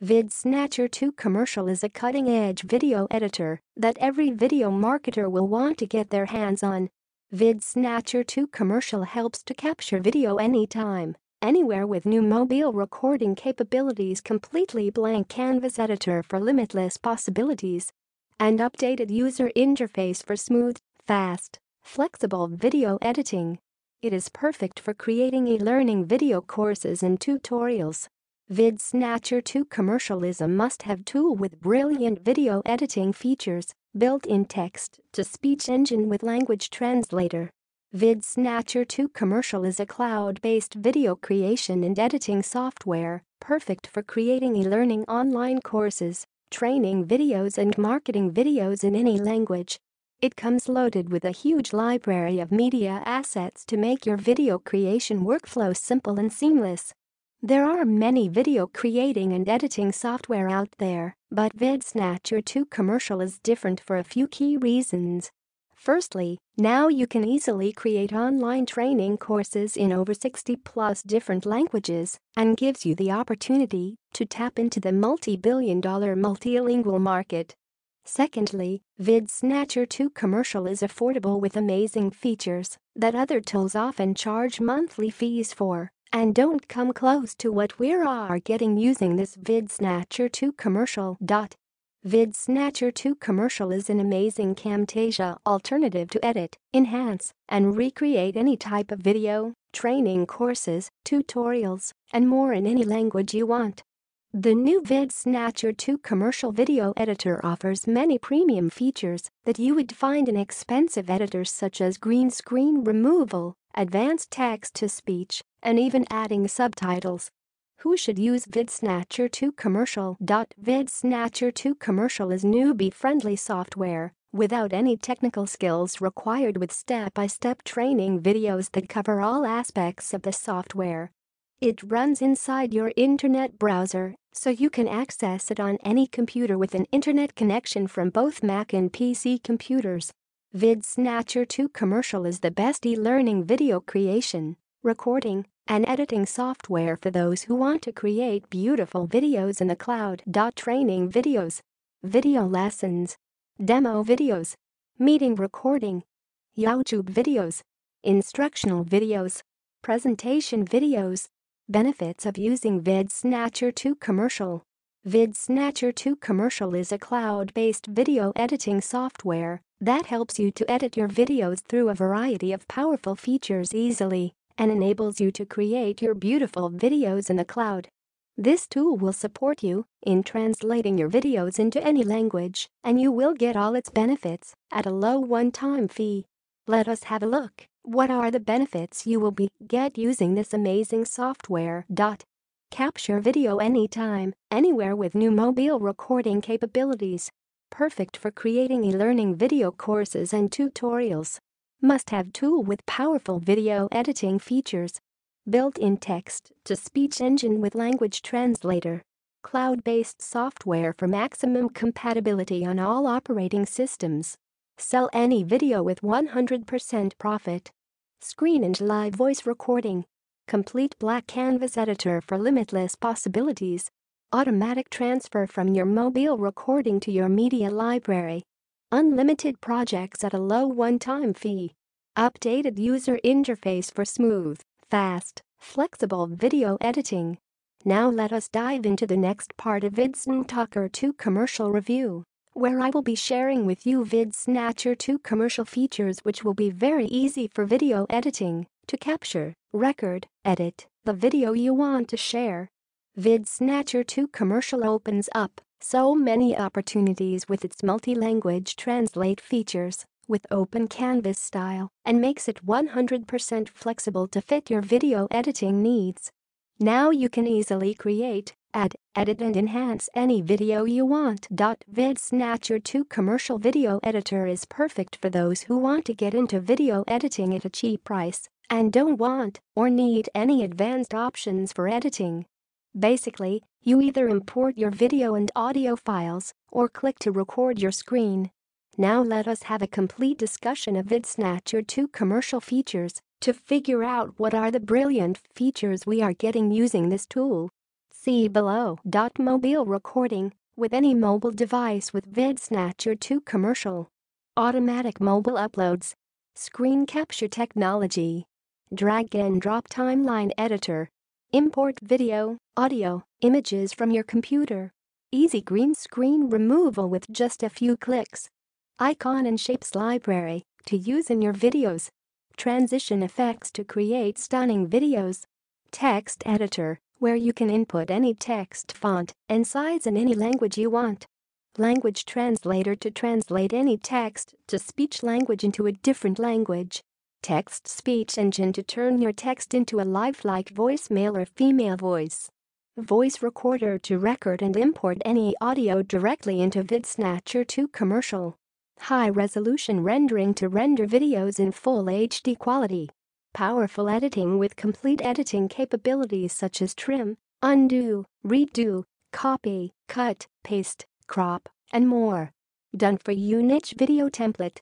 VidSnatcher 2 Commercial is a cutting-edge video editor that every video marketer will want to get their hands on. VidSnatcher 2 Commercial helps to capture video anytime, anywhere with new mobile recording capabilities, completely blank canvas editor for limitless possibilities, and updated user interface for smooth, fast, flexible video editing. It is perfect for creating e-learning video courses and tutorials. VidSnatcher 2 Commercial is a must-have tool with brilliant video editing features, built-in text-to-speech engine with Language Translator. VidSnatcher 2 Commercial is a cloud-based video creation and editing software, perfect for creating e-learning online courses, training videos and marketing videos in any language. It comes loaded with a huge library of media assets to make your video creation workflow simple and seamless. There are many video creating and editing software out there, but VidSnatcher 2 Commercial is different for a few key reasons. Firstly, now you can easily create online training courses in over 60+ different languages and gives you the opportunity to tap into the multi-billion-dollar multilingual market. Secondly, VidSnatcher 2 Commercial is affordable with amazing features that other tools often charge monthly fees for and don't come close to what we are getting using this VidSnatcher 2 Commercial. VidSnatcher 2 Commercial is an amazing Camtasia alternative to edit, enhance, and recreate any type of video, training courses, tutorials, and more in any language you want. The new VidSnatcher 2 Commercial video editor offers many premium features that you would find in expensive editors such as green screen removal, advanced text-to-speech, and even adding subtitles. Who should use VidSnatcher 2 Commercial? VidSnatcher 2 Commercial is newbie-friendly software without any technical skills required, with step-by-step training videos that cover all aspects of the software. It runs inside your internet browser, so you can access it on any computer with an internet connection from both Mac and PC computers. VidSnatcher 2 Commercial is the best e-learning video creation, recording, and editing software for those who want to create beautiful videos in the cloud. Training videos, video lessons, demo videos, meeting recording, YouTube videos, instructional videos, presentation videos. Benefits of using VidSnatcher 2 Commercial. VidSnatcher 2 Commercial is a cloud-based video editing software that helps you to edit your videos through a variety of powerful features easily and enables you to create your beautiful videos in the cloud. This tool will support you in translating your videos into any language, and you will get all its benefits at a low one-time fee. Let us have a look. What are the benefits you will get using this amazing software? Capture video anytime, anywhere with new mobile recording capabilities. Perfect for creating e-learning video courses and tutorials. Must-have tool with powerful video editing features. Built-in text-to-speech engine with Language Translator. Cloud-based software for maximum compatibility on all operating systems. Sell any video with 100% profit. Screen and live voice recording. Complete black canvas editor for limitless possibilities. Automatic transfer from your mobile recording to your media library. Unlimited projects at a low one-time fee. Updated user interface for smooth, fast, flexible video editing. Now let us dive into the next part of VidSnatcher 2 Commercial review, where I will be sharing with you VidSnatcher 2 Commercial features which will be very easy for video editing to capture, record, edit the video you want to share. VidSnatcher 2 Commercial opens up so many opportunities with its multi-language translate features with open canvas style and makes it 100% flexible to fit your video editing needs. Now you can easily create, add, edit and enhance any video you want. VidSnatcher 2 Commercial video editor is perfect for those who want to get into video editing at a cheap price and don't want or need any advanced options for editing. Basically, you either import your video and audio files or click to record your screen. Now let us have a complete discussion of VidSnatcher 2 Commercial features to figure out what are the brilliant features we are getting using this tool. See below. Mobile recording with any mobile device with VidSnatcher 2 commercial. Automatic mobile uploads. Screen capture technology. Drag and drop timeline editor. Import video, audio, images from your computer. Easy green screen removal with just a few clicks. Icon and shapes library to use in your videos. Transition effects to create stunning videos. Text editor, where you can input any text font and size in any language you want. Language Translator to translate any text-to-speech language into a different language. Text-speech engine to turn your text into a lifelike voice, male or female voice. Voice recorder to record and import any audio directly into VidSnatcher 2 commercial. High-resolution rendering to render videos in full HD quality. Powerful editing with complete editing capabilities such as trim, undo, redo, copy, cut, paste, crop, and more. Done for you. Niche video template.